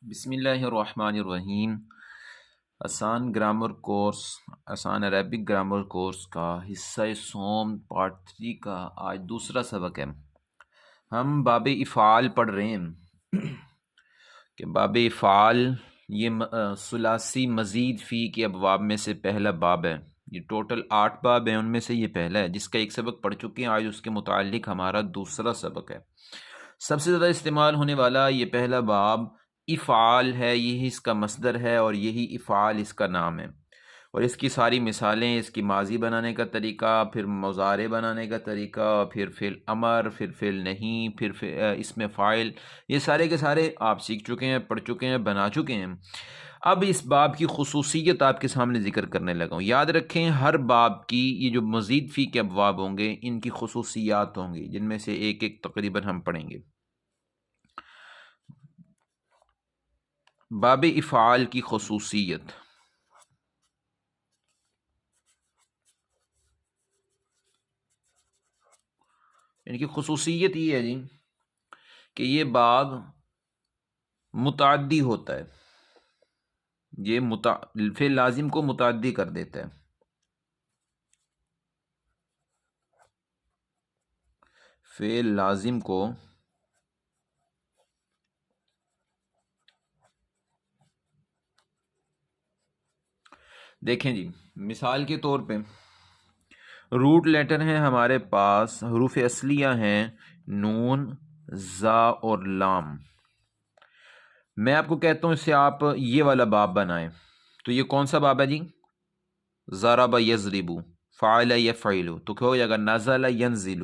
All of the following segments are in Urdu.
بسم اللہ الرحمن الرحیم۔ آسان عربک گرامر کورس کا حصہ سوم پارٹ 3 کا آج دوسرا سبق ہے۔ ہم باب افعال پڑھ رہے ہیں کہ باب افعال یہ ثلاثی مزید فی کے ابواب میں سے پہلا باب ہے۔ یہ ٹوٹل 8 باب ہیں، ان میں سے یہ پہلا ہے جس کا ایک سبق پڑھ چکے ہیں۔ آج اس کے متعلق ہمارا دوسرا سبق ہے۔ سب سے زیادہ استعمال ہونے والا یہ پہلا باب افعال ہے، یہی اس کا مصدر ہے اور یہی افعال اس کا نام ہے، اور اس کی ساری مثالیں، اس کی ماضی بنانے کا طریقہ، پھر مضارع بنانے کا طریقہ، پھر فعل امر، پھر فعل نہیں، پھر اس میں فاعل، یہ سارے کے سارے آپ سیکھ چکے ہیں، پڑھ چکے ہیں، بنا چکے ہیں۔ اب اس باب کی خصوصیت آپ کے سامنے ذکر کرنے لگا ہوں۔ یاد رکھیں ہر باب کی یہ جو مزید فی کے ابواب ہوں گے ان کی خصوصیات ہوں گی، جن میں سے ایک ایک تقریباً ہم پڑھیں گے۔ باب افعال کی خصوصیت، ان کی خصوصیت یہ ہے جی کہ یہ باب متعدی ہوتا ہے، یہ فعل لازم کو متعدی کر دیتا ہے۔ فعل لازم کو دیکھیں جی، مثال کے طور پہ روٹ لیٹر ہیں ہمارے پاس، حروف اصلیہ ہیں نون، زا اور لام۔ میں آپ کو کہتا ہوں اس سے آپ یہ والا باب بنائیں، تو یہ کون سا باب ہے جی؟ ضرب یضرب، فعل یفعل، تو کیا ہو جائے گا؟ نزل ینزل،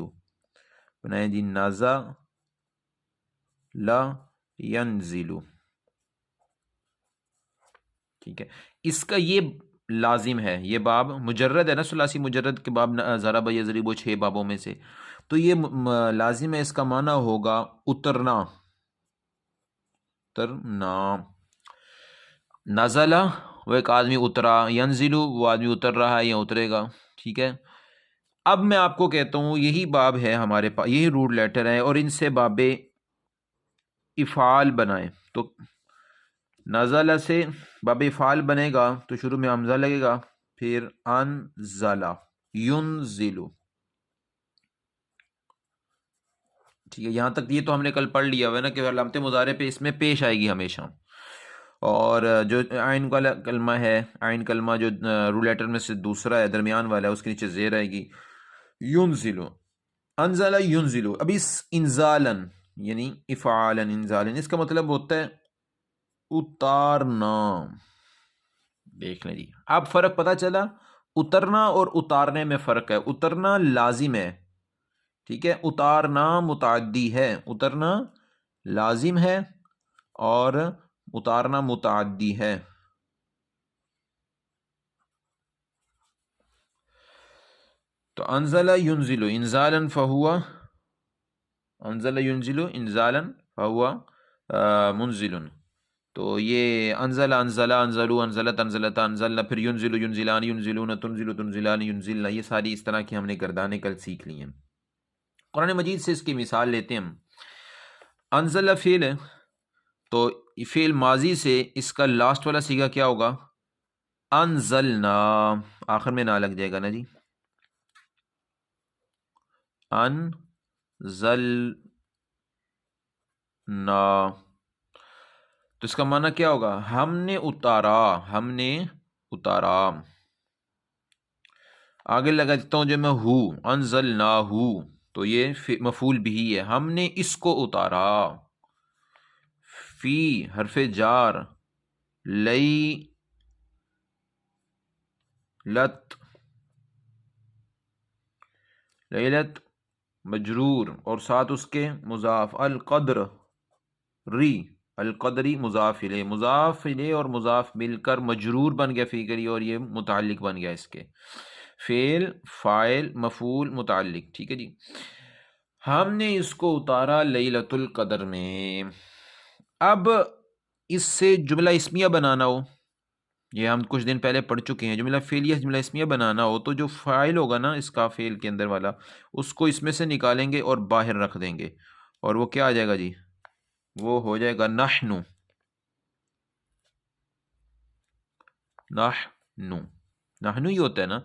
بنائیں جی نزل ینزل، ٹھیک ہے۔ اس کا یہ لازم ہے، یہ باب مجرد ہے نا، ثلاثی مجرد کے باب ضرب یضرب 6 بابوں میں سے، تو یہ لازم ہے، اس کا معنی ہوگا اترنا، اترنا۔ نزلہ وہ ایک آدمی اترا، ینزلو وہ آدمی اتر رہا ہے یا اترے گا، ٹھیک ہے۔ اب میں آپ کو کہتا ہوں یہی باب ہے ہمارے پاس، یہی روٹ لیٹر ہے، اور ان سے باب افعال بنائیں تو نزلہ سے باب افعال بنے گا تو شروع میں حمزہ لگے گا، پھر انزلہ، ینزلو، ٹھیک ہے۔ یہاں تک یہ تو ہم نے کل پڑھ لیا ہوا ہے نا کہ علامت مضارع پہ اس میں پیش آئے گی ہمیشہ، اور جو عین والا کلمہ ہے، عین کلمہ جو رول لیٹر میں سے دوسرا ہے، درمیان والا ہے، اس کے نیچے زیر آئے گی، ینزلو، انزل ینزلو۔ اب اس انزالن یعنی افعالن، انزالن اس کا مطلب ہوتا ہے اتارنا۔ دیکھ لیں جی، اب فرق پتہ چلا، اترنا اور اتارنے میں فرق ہے۔ اترنا لازم ہے، ٹھیک ہے، اتارنا متعدی ہے۔ اترنا لازم ہے اور اتارنا متعدی ہے۔ تو انزل ینزل انزالا فہو، انزل ینزل انزالا فہو منزل، تو یہ انزل، انزلہ، انزلو، انزلت، انزلتا، انزلنا، پھر ینزل، ینزلان، ینزلون، تنزل، تنزلان، ینزلنا، یہ ساری اس طرح کی ہم نے گردانیں کل سیکھ لی ہیں۔ قرآن مجید سے اس کی مثال لیتے ہیں ہم۔ انزل فعل ہے تو فعل ماضی سے اس کا لاسٹ والا صیغہ کیا ہوگا؟ انزلنا، آخر میں نہ لگ جائے گا نا جی، انزلنا، تو اس کا معنی کیا ہوگا؟ ہم نے اتارا، ہم نے اتارا۔ آگے لگا دیتا ہوں جو میں ہوں، انزلناہ، تو یہ مفعول بھی ہے، ہم نے اس کو اتارا۔ فی حرف جار، لئی لت، لیلت مجرور اور ساتھ اس کے مضاف، القدر ری، القدری مضاف الیہ، مضاف الیہ اور مضاف مل کر مجرور بن گیا فی کری، اور یہ متعلق بن گیا اس کے، فعل فاعل مفعول متعلق، ٹھیک ہے جی۔ ہم نے اس کو اتارا لیلۃ القدر میں۔ اب اس سے جملہ اسمیہ بنانا ہو، یہ ہم کچھ دن پہلے پڑھ چکے ہیں، جملہ فعلیہ جملہ اسمیہ بنانا ہو تو جو فاعل ہوگا نا اس کا، فعل کے اندر والا، اس کو اس میں سے نکالیں گے اور باہر رکھ دیں گے، اور وہ کیا آ جائے گا جی؟ وہ ہو جائے گا نحن، نحنو، نحنو ہی ہوتا ہے نا،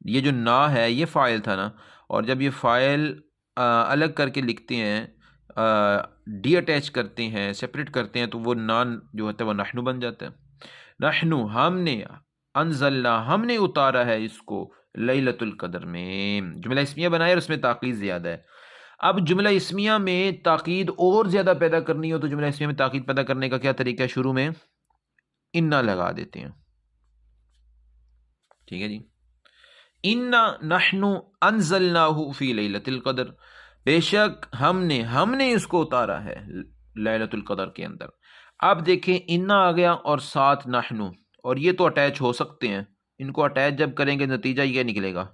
یہ جو نا ہے یہ فاعل تھا نا، اور جب یہ فاعل الگ کر کے لکھتے ہیں، ڈی اٹیچ کرتے ہیں، سپریٹ کرتے ہیں، تو وہ نان جو ہوتا ہے وہ نحنو بن جاتا ہے۔ نحنو ہم نے، انزلنا ہم نے اتارا ہے اس کو لیلۃ القدر میں، جملہ اسمیہ بنایا اور اس میں تاکید زیادہ ہے۔ اب جملہ اسمیہ میں تاکید اور زیادہ پیدا کرنی ہو تو جملہ اسمیہ میں تاکید پیدا کرنے کا کیا طریقہ ہے؟ شروع میں انا لگا دیتے ہیں، ٹھیک ہے جی، انا نحن انزلناہ فی لیلۃ القدر، بے شک ہم نے اس کو اتارا ہے لیلۃ القدر کے اندر۔ اب دیکھیں انا آ گیا اور ساتھ نحن، اور یہ تو اٹیچ ہو سکتے ہیں، ان کو اٹیچ جب کریں گے نتیجہ یہ نکلے گا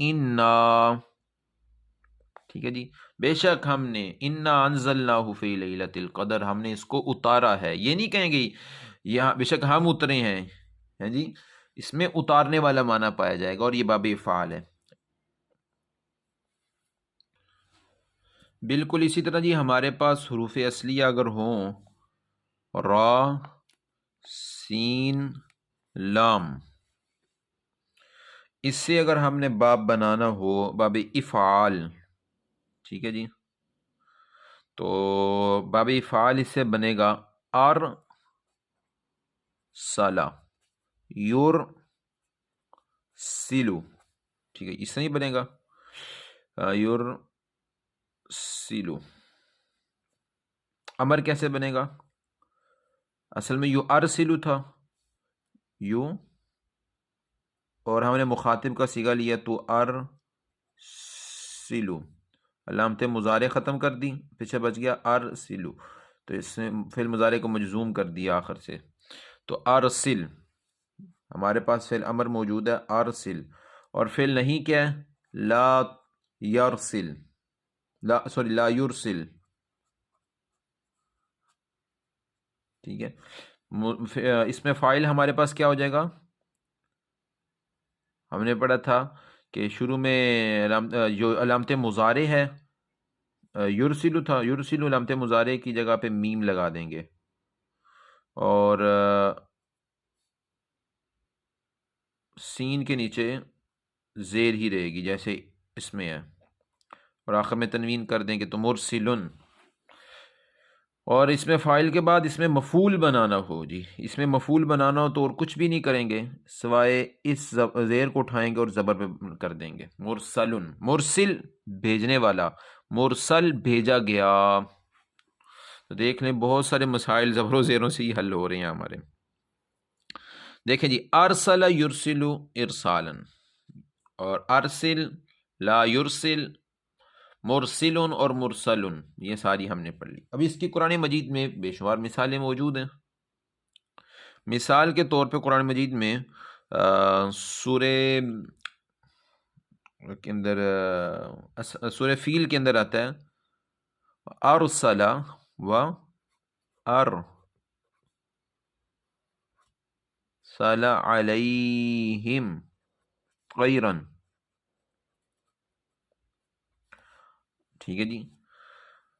انا، ٹھیک ہے جی، بے شک ہم نے، انا انزلناہ فی لیلۃ القدر، ہم نے اس کو اتارا ہے، یہ نہیں کہیں گے یہاں بے شک ہم اترے ہیں جی، اس میں اتارنے والا معنی پایا جائے گا، اور یہ باب افعال ہے۔ بالکل اسی طرح جی ہمارے پاس حروف اصلیہ اگر ہوں، را، سین، لام، اس سے اگر ہم نے باب بنانا ہو، باب افعال، ٹھیک ہے جی، تو باب افعال اس سے بنے گا ار سلا، یور سلو، ٹھیک ہے، اس سے نہیں بنے گا یور سلو۔ امر کیسے بنے گا؟ اصل میں یو ارسلو تھا، یو، اور ہم نے مخاطب کا صیغہ لیا تو ارسلو، علامت مضارع ختم کر دی، پیچھے بچ گیا ارسلو، تو اس نے فعل مضارع کو مجزوم کر دیا آخر سے، تو ارسل، ہمارے پاس فعل امر موجود ہے ارسل، اور فعل نہیں کیا ہے؟ لا یرسل، لا یرسل، ٹھیک ہے، اس میں فاعل ہمارے پاس کیا ہو جائے گا؟ ہم نے پڑھا تھا کہ شروع میں جو علامت مضارع ہے یرسلو تھا، یرسلو علامت مضارع کی جگہ پہ میم لگا دیں گے، اور سین کے نیچے زیر ہی رہے گی جیسے اس میں ہے، اور آخر میں تنوین کر دیں گے تو مرسلن، اور اس میں فاعل کے بعد اس میں مفعول بنانا ہو جی، اس میں مفعول بنانا ہو تو اور کچھ بھی نہیں کریں گے سوائے اس زیر کو اٹھائیں گے اور زبر پہ کر دیں گے، مرسلن، مرسل بھیجنے والا، مرسل بھیجا گیا، تو دیکھ لیں بہت سارے مسائل زبر و زیروں سے ہی حل ہو رہے ہیں ہمارے۔ دیکھیں جی، ارسل یرسلو ارسالن، اور ارسل، لا یرسل، مرسلن اور مرسلن، یہ ساری ہم نے پڑھ لی۔ اب اس کی قرآن مجید میں بے شمار مثالیں موجود ہیں۔ مثال کے طور پہ قرآن مجید میں سورہ کے اندر، سورہ فیل کے اندر آتا ہے ارسل و ارسل علیہم طیرا، ٹھیک ہے جی،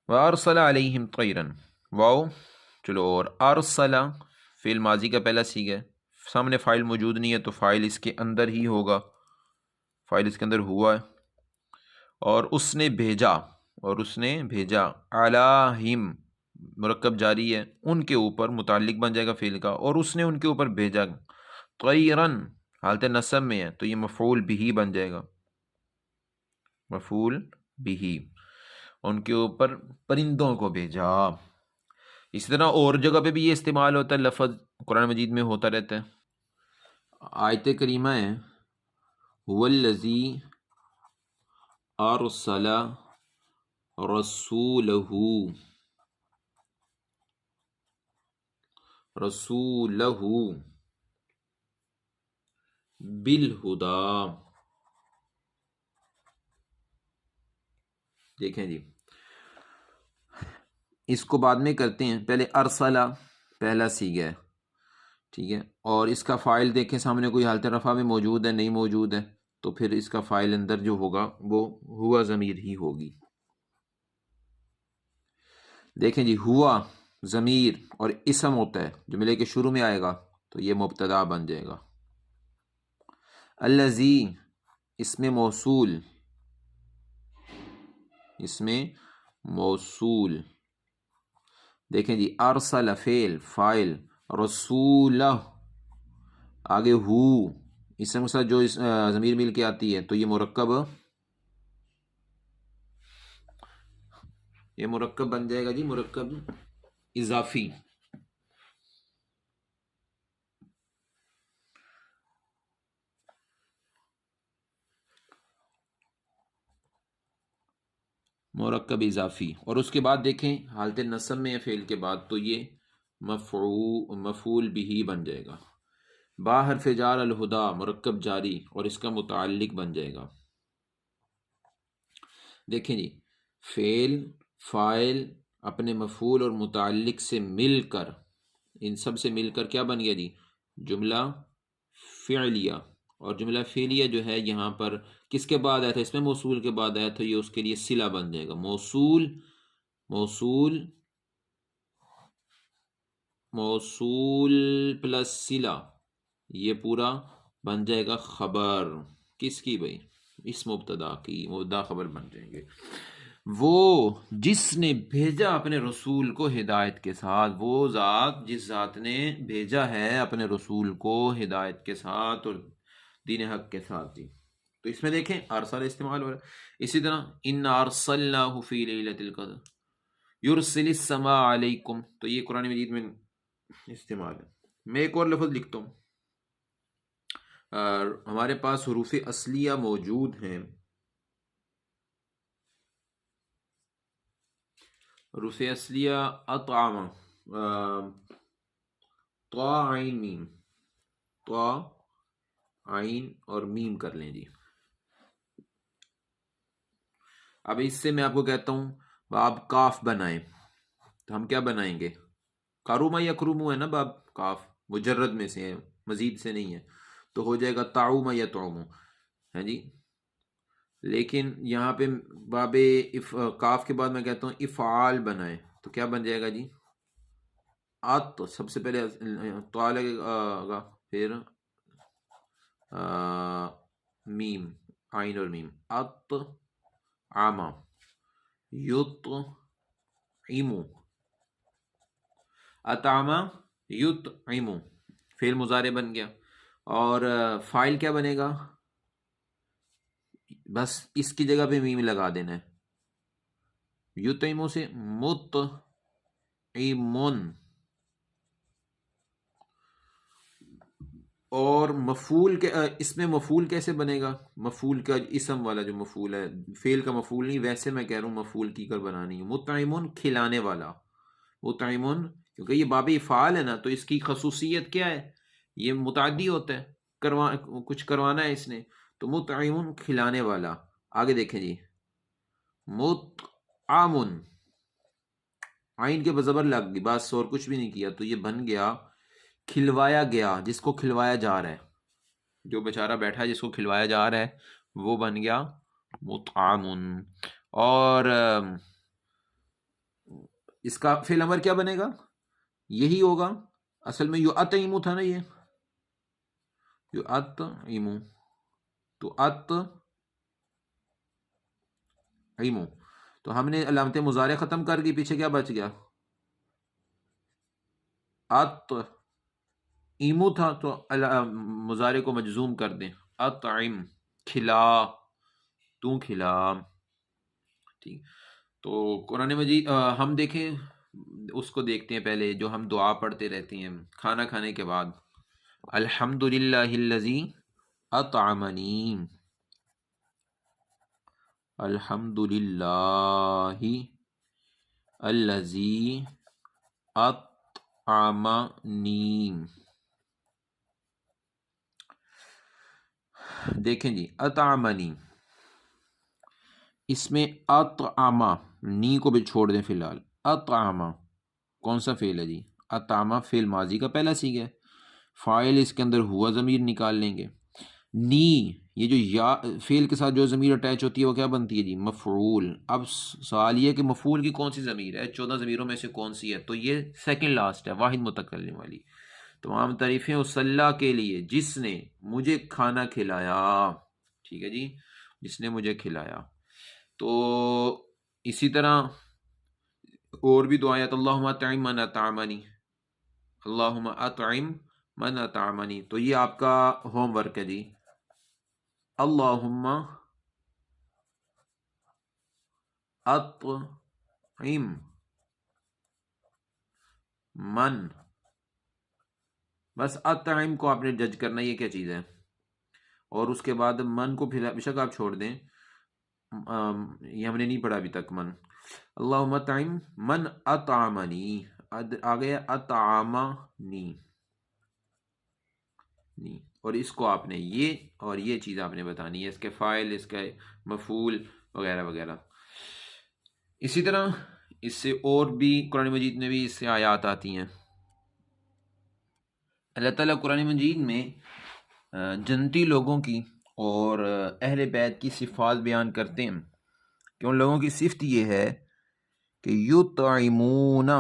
وارسل علیہم طیرا، واو، چلو، اور ارسل فعل ماضی کا پہلا صیغہ ہے، سامنے فاعل موجود نہیں ہے تو فاعل اس کے اندر ہی ہوگا، فاعل اس کے اندر ہوا ہے، اور اس نے بھیجا، اور اس نے بھیجا، علیہم مرکب جاری ہے، ان کے اوپر متعلق بن جائے گا فعل کا، اور اس نے ان کے اوپر بھیجا، طیرن حالت نصب میں ہے تو یہ مفعول بھی بن جائے گا، مفعول بھی، ان کے اوپر پرندوں کو بھیجا۔ اسی طرح اور جگہ پہ بھی یہ استعمال ہوتا ہے، لفظ قرآن مجید میں ہوتا رہتا ہے۔ آیت کریمہ ہے هو الذی ارسل رسولہ بالہدی، دیکھیں جی، اس کو بعد میں کرتے ہیں، پہلے ارسلہ پہلا صیغہ ہے، ٹھیک ہے، اور اس کا فاعل دیکھیں سامنے کوئی حالت رفع میں موجود ہے، نہیں موجود ہے، تو پھر اس کا فاعل اندر جو ہوگا وہ ہوا ضمیر ہی ہوگی۔ دیکھیں جی، ہوا ضمیر اور اسم ہوتا ہے، جملے کے شروع میں آئے گا، تو یہ مبتدا بن جائے گا. الذی اس میں موصول دیکھیں جی. ارسل فعل فاعل، رسولہ آگے ہو اسم کے ساتھ جو ضمیر مل کے آتی ہے تو یہ مرکب بن جائے گا جی، مرکب اضافی. مرکب اضافی. اور اس کے بعد دیکھیں حالت نصب میں فعل کے بعد تو یہ مفعول بھی بن جائے گا. با حرف جار الہدا مرکب جاری اور اس کا متعلق بن جائے گا. دیکھیں جی، فعل فاعل اپنے مفعول اور متعلق سے مل کر، ان سب سے مل کر کیا بن گیا جی؟ جملہ فعلیہ. اور جملہ فعلیہ جو ہے یہاں پر کس کے بعد آیا تھا؟ اس میں موصول کے بعد آیا تو یہ اس کے لیے صلہ بن جائے گا. موصول پلس صلہ، یہ پورا بن جائے گا خبر. کس کی بھائی؟ اس مبتدا کی. مبتدا خبر بن جائیں گے. وہ جس نے بھیجا اپنے رسول کو ہدایت کے ساتھ، وہ ذات جس ذات نے بھیجا ہے اپنے رسول کو ہدایت کے ساتھ اور دین حق کے ساتھ جی. تو اس میں دیکھیں ارسل استعمال ہو رہا ہے. اسی طرح ان ارسلناہ فی لیلۃ القدر یرسل السماء علیکم، تو یہ قرآن مجید میں استعمال ہے. میں ایک اور لفظ لکھتا ہوں. ہمارے پاس حروف اصلیہ موجود ہیں. حروف اصلیہ اطعم، طا عین میم، طا عین اور میم کر لیں جی. اب اس سے میں آپ کو کہتا ہوں باب کاف بنائیں تو ہم کیا بنائیں گے؟ کاروما یا کرومو ہے نا باب کاف، مجرد میں سے ہے، مزید سے نہیں ہے، تو ہو جائے گا تعوما یا تعومو ہے جی. لیکن یہاں پہ باب کاف کے بعد میں کہتا ہوں افعال بنائیں تو کیا بن جائے گا جی؟ ات، سب سے پہلے تو لگے گا، پھر میم، عین اور میم. ات عاما یت عیمو، اطعما یت عیمو فعل مضارع بن گیا. اور فاعل کیا بنے گا؟ بس اس کی جگہ پہ میم لگا دینا ہے. یطعمو سے مطعمن. اور مفعول کے اس میں مفعول کیسے بنے گا؟ مفعول کا اسم والا جو مفعول ہے، فعل کا مفعول نہیں، ویسے میں کہہ رہا ہوں مفعول کی کر بنانی ہے. مطعمن کھلانے والا، مطعمن کیونکہ یہ باب افعال ہے نا تو اس کی خصوصیت کیا ہے؟ یہ متعدی ہوتا ہے، کچھ کروانا ہے اس نے، تو مطعمن کھلانے والا. آگے دیکھیں جی، مطعمن عین کے بزبر لگ گئی، بس اور کچھ بھی نہیں کیا، تو یہ بن گیا کھلوایا گیا، جس کو کھلوایا جا رہا ہے، جو بیچارہ بیٹھا ہے جس کو کھلوایا جا رہا ہے وہ بن گیا مطعمن. اور اس کا فعل امر کیا بنے گا؟ یہی ہوگا اصل میں. یطعمو تھا نا، یہ یطعمو، تو اطعمو تو ہم نے علامت مضارع ختم کر دی، پیچھے کیا بچ گیا؟ اطعمو تھا تو مضارع کو مجزوم کر دیں. اطعم کھلا، تو کھلا. ٹھیک، تو قرآن مجید ہم دیکھیں اس کو دیکھتے ہیں پہلے جو ہم دعا پڑھتے رہتے ہیں کھانا کھانے کے بعد. الحمدللہ الذی اطعمنی، الحمدللہ الذی اطعمنی. دیکھیں جی، اطعمنی اس میں اطعما، نی کو بھی چھوڑ دیں فی الحال. اطعما کون سا فعل ہے جی؟ اطعما فعل ماضی کا پہلا صیغہ ہے. فاعل اس کے اندر ہوا ضمیر نکال لیں گے. نی یہ جو یا فعل کے ساتھ جو ضمیر اٹیچ ہوتی ہے وہ کیا بنتی ہے جی؟ مفعول. اب سوال یہ کہ مفعول کی کون سی ضمیر ہے؟ 14 ضمیروں میں سے کون سی ہے؟ تو یہ سیکنڈ لاسٹ ہے، واحد متکلم والی. تمام تعریفیں اس اللہ کے لیے جس نے مجھے کھانا کھلایا. ٹھیک ہے جی، جس نے مجھے کھلایا. تو اسی طرح اور بھی دعائیں، اللہم اطعم من اطعمنی، اللہم اطعم من اطعمنی. تو یہ آپ کا ہوم ورک ہے جی. اللہم اطعم من، بس اطعم کو آپ نے جج کرنا یہ کیا چیز ہے، اور اس کے بعد من کو پھر بے شک آپ چھوڑ دیں، یہ ہم نے نہیں پڑھا ابھی تک من. اللہم اطعم من اطعمنی، آ گیا اطعمنی، اور اس کو آپ نے یہ اور یہ چیز آپ نے بتانی ہے، اس کے فاعل، اس کے مفعول وغیرہ وغیرہ. اسی طرح اس سے اور بھی قرآن مجید میں بھی اس سے آیات آتی ہیں. اللہ تعالیٰ قرآن مجید میں جنتی لوگوں کی اور اہل بیت کی صفات بیان کرتے ہیں کہ ان لوگوں کی صفت یہ ہے کہ یطعمون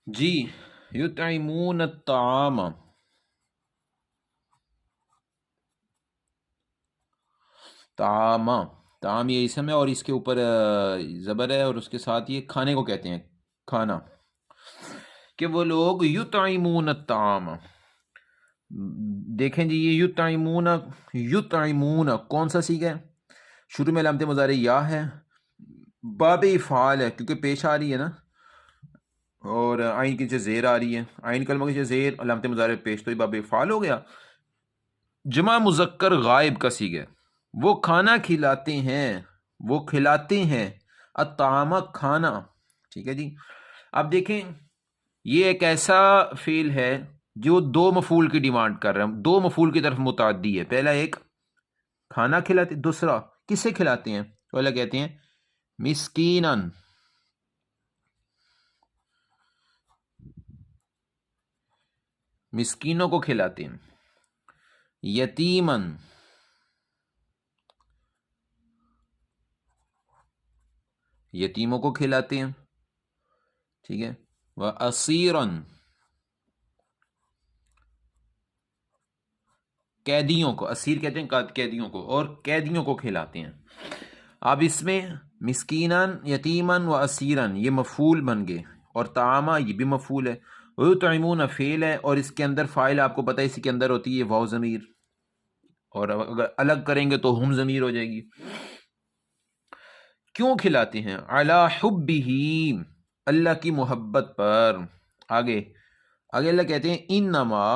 جی، یطعمون الطعام، طعام یہ اسم ہے اور اس کے اوپر زبر ہے، اور اس کے ساتھ یہ کھانے کو کہتے ہیں، کھانا. کہ وہ لوگ یطعمون الطعام، دیکھیں جی یہ یطعمون کون سا سیغہ ہے؟ شروع میں علامت مضارع یا ہے، باب افعال ہے کیونکہ پیش آ رہی ہے نا، اور عین کی نیچے زیر آ رہی ہے، عین کلمہ کے نیچے زیر، علامت مضارع پیش، تو یہ باب افعال ہو گیا. جمع مذکر غائب کا سیغہ ہے، وہ کھانا کھلاتے ہیں، وہ کھلاتے ہیں، الطعام کھانا. ٹھیک ہے جی. اب دیکھیں یہ ایک ایسا فعل ہے جو دو مفعول کی ڈیمانڈ کر رہا ہے، دو مفعول کی طرف متعدی ہے. پہلا ایک کھانا کھلاتے، دوسرا کسے کھلاتے ہیں؟ پہلا کہتے ہیں مسکینن، مسکینوں کو کھلاتے ہیں، یتیمن، یتیموں کو کھلاتے ہیں. ٹھیک ہے. وَأَسِيرًا، قیدیوں کو، اسیر کہتے ہیں قیدیوں کو، اور قیدیوں کو کھلاتے ہیں. اب اس میں مسکینن، یتیمن و اسیرن یہ مفعول بن گئے، اور طعامہ یہ بھی مفعول ہے، وَيُطْعِمُونَ فعل ہے، اور اس کے اندر فاعل آپ کو پتہ ہے اسی کے اندر ہوتی ہے واو ضمیر، اور اگر الگ کریں گے تو ہم ضمیر ہو جائے گی. کیوں کھلاتے ہیں؟ علی حبہ، اللہ کی محبت پر. آگے اللہ کہتے ہیں انما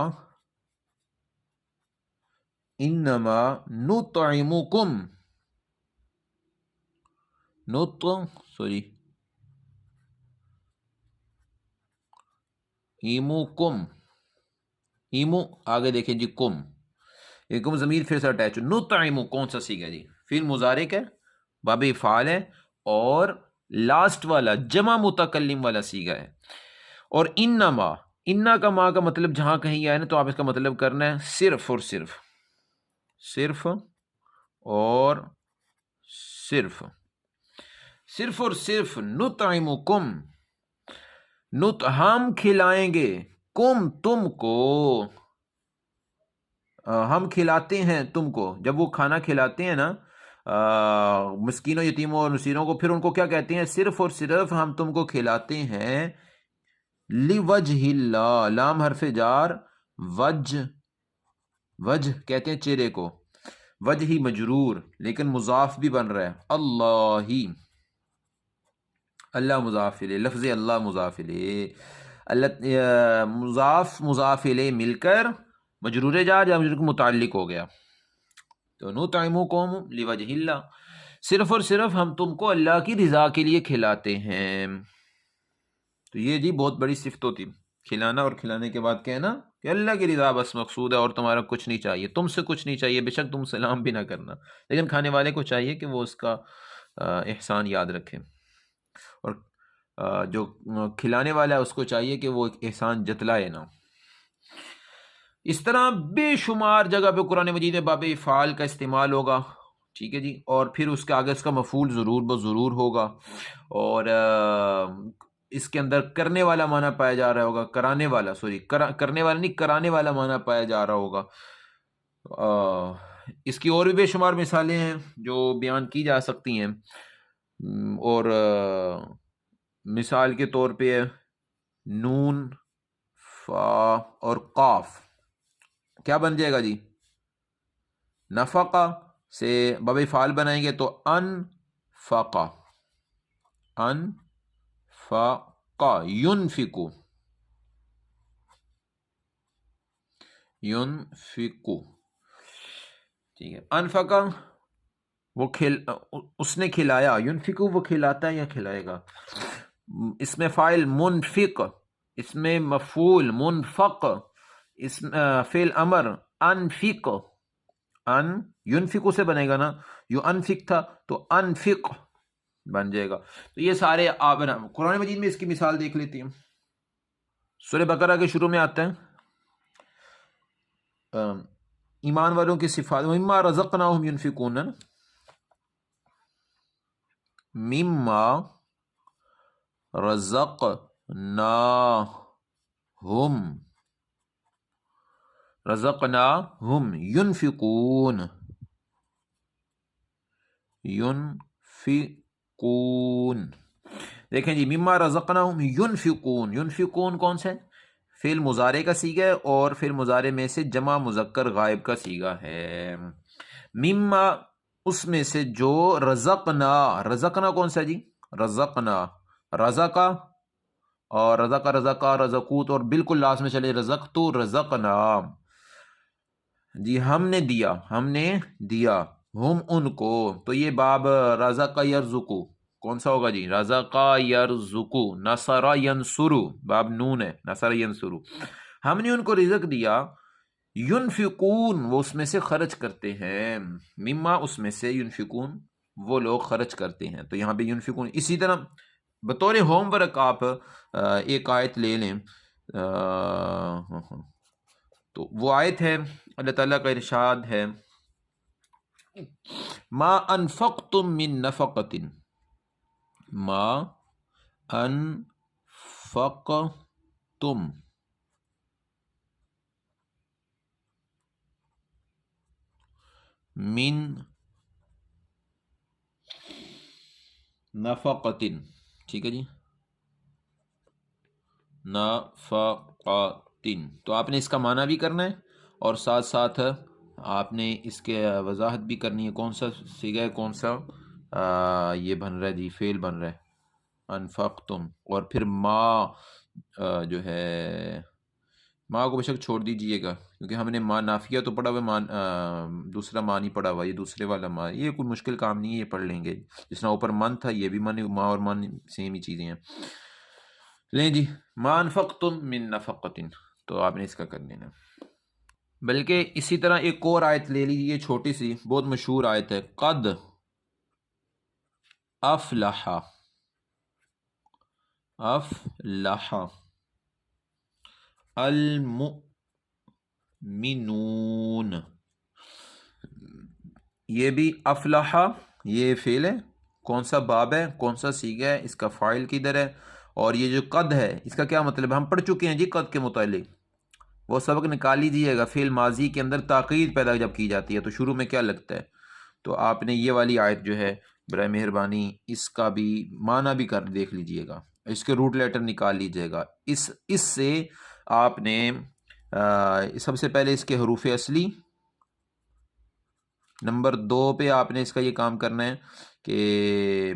نطعمکم، ایمو آگے دیکھیں جی، کم، یہ کم ضمیر پھر سے اٹیچ. نطعمو کون سا سیگا جی؟ فعل مضارع ہے، باب افعال ہے، اور لاسٹ والا جمع متکلم والا سیگا ہے. اور انما، انا کا ما کا مطلب جہاں کہیں آئے نا تو آپ اس کا مطلب کرنا ہے صرف اور صرف، صرف اور صرف، صرف اور صرف. نطعمکم، ہم کھلائیں گے، کم تم کو، ہم کھلاتے ہیں تم کو. جب وہ کھانا کھلاتے ہیں نا مسکینوں، یتیموں اور اسیروں کو، پھر ان کو کیا کہتے ہیں؟ صرف اور صرف ہم تم کو کھلاتے ہیں لوجہ اللہ، لام حرف جار، وجہ کہتے ہیں چہرے کو، وجہ ہی مجرور لیکن مضاف بھی بن رہا ہے، اللہ ہی، اللہ مضاف الیہ، لفظ اللہ مضاف الیہ، اللہ مضاف الیہ مل کر مجرور جار یا مجرور کو متعلق ہو گیا. تو نطعمکم لوجہ اللہ، صرف اور صرف ہم تم کو اللہ کی رضا کے لیے کھلاتے ہیں. تو یہ جی بہت بڑی صفت ہوتی، کھلانا، اور کھلانے کے بعد کہنا کہ اللہ کی رضا بس مقصود ہے، اور تمہارا کچھ نہیں چاہیے، تم سے کچھ نہیں چاہیے، بے شک تم سلام بھی نہ کرنا، لیکن کھانے والے کو چاہیے کہ وہ اس کا احسان یاد رکھے، اور جو کھلانے والا ہے اس کو چاہیے کہ وہ احسان جتلائے نا. اس طرح بے شمار جگہ پہ قرآن مجید میں باب افعال کا استعمال ہوگا. ٹھیک ہے جی، اور پھر اس کے آگے اس کا مفعول ضرور بضرور ہوگا، اور اس کے اندر کرنے والا معنی پایا جا رہا ہوگا، کرانے والا، سوری کرنے والا نہیں، کرانے والا معنی پایا جا رہا ہوگا۔ اس کی اور بھی بے شمار مثالیں ہیں جو بیان کی جا سکتی ہیں، اور مثال کے طور پہ نون، فا اور قاف کیا بن جائے گا جی؟ نفقہ سے باب فعال بنائیں گے تو انفقا، انفقا، ينفقو، ينفقو، ٹھیک ہے۔ انفقا وہ اس نے کھلایا، ينفقو وہ کھلاتا ہے یا کھلائے گا۔ اس میں فاعل منفق، اس میں مفعول منفق، اس فعل امر انفق، ان ينفقو سے بنے گا نا، یو انفق تھا تو انفق بن جائے گا۔ تو یہ سارے آپ قرآن مجید میں اس کی مثال دیکھ لیتی ہیں۔ سورہ بقرہ کے شروع میں آتے ہیں ایمان والوں کی صفات، مما رزقناہم ينفقون، مما رزقناہم ينفقون، ينفقون، دیکھیں جی، مما رزقناہم ينفقون، ينفقون کون سے؟ فعل مضارع کا صیغہ ہے، اور فعل مضارع میں سے جمع مذکر غائب کا صیغہ ہے۔ مما اس میں سے جو، رزقنا، رزقنا کون سا جی؟ رزقنا، رزقا اور رزقا، رزقا، رزقوت، اور بالکل لاسٹ میں چلے رزقتو، رزقنا، جی ہم نے دیا، ہم نے دیا، ہم ان کو، تو یہ باب رزق یرزقو کون سا ہوگا جی؟ رزق یرزقو، نصر ینصرو، باب نون ہے، نصر ینصرو، ہم نے ان کو رزق دیا، ینفقون وہ اس میں سے خرچ کرتے ہیں، مما اس میں سے، ینفقون وہ لوگ خرچ کرتے ہیں، تو یہاں پہ ینفقون۔ اسی طرح بطور ہوم ورک آپ ایک آیت لے لیں، تو وہ آیت ہے، اللہ تعالیٰ کا ارشاد ہے، ما انفقتم من نفقۃ، ما انفقتم من نفقۃ، ٹھیک ہے جی، نفقۃ، تو آپ نے اس کا معنی بھی کرنا ہے، اور ساتھ ساتھ آپ نے اس کے وضاحت بھی کرنی ہے، کون سا صیغہ ہے، کون سا یہ بن رہا ہے جی، فعل بن رہا ہے انفقتم، اور پھر ما جو ہے، ماں کو بے شک چھوڑ دیجئے گا، کیونکہ ہم نے ماں نافیہ تو پڑھا ہوا، دوسرا ماں نہیں پڑھا ہوا، یہ دوسرے والا ماں، یہ کوئی مشکل کام نہیں ہے، یہ پڑھ لیں گے، جس طرح اوپر من تھا، یہ بھی من، ماں اور من سیم ہی چیزیں ہیں۔ لیں جی، ما انفقتم من نفقۃ، تو آپ نے اس کا کر لینا۔ بلکہ اسی طرح ایک اور آیت لے لیجیے، چھوٹی سی بہت مشہور آیت ہے، قد افلح، افلح المؤمنون، یہ بھی افلح، یہ فعل ہے، کون سا باب ہے، کون سا صیغہ ہے، اس کا فاعل کدھر ہے، اور یہ جو قد ہے اس کا کیا مطلب ہے؟ ہم پڑھ چکے ہیں جی قد کے متعلق، وہ سبق نکال لیجیے گا، فعل ماضی کے اندر تاکید پیدا جب کی جاتی ہے تو شروع میں کیا لگتا ہے، تو آپ نے یہ والی آیت جو ہے برائے مہربانی اس کا بھی معنی بھی کر دیکھ لیجیے گا، اس کے روٹ لیٹر نکال لیجیے گا، اس سے آپ نے سب سے پہلے اس کے حروف اصلی، نمبر 2 پہ آپ نے اس کا یہ کام کرنا ہے کہ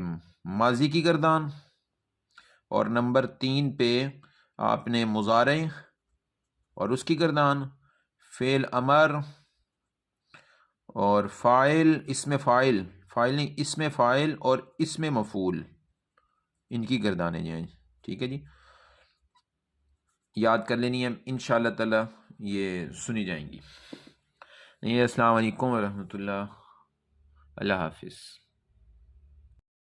ماضی کی گردان، اور نمبر 3 پہ آپ نے مضارع اور اس کی گردان، فعل امر اور فاعل، اسم فاعل، فاعل نہیں اسم فاعل، اور اسم مفعول، ان کی گردانیں جو ہیں، ٹھیک ہے جی، یاد کر لینی ہے، انشاءاللہ تعالی یہ سنی جائیں گی۔ السلام علیکم ورحمۃ اللہ، اللہ حافظ۔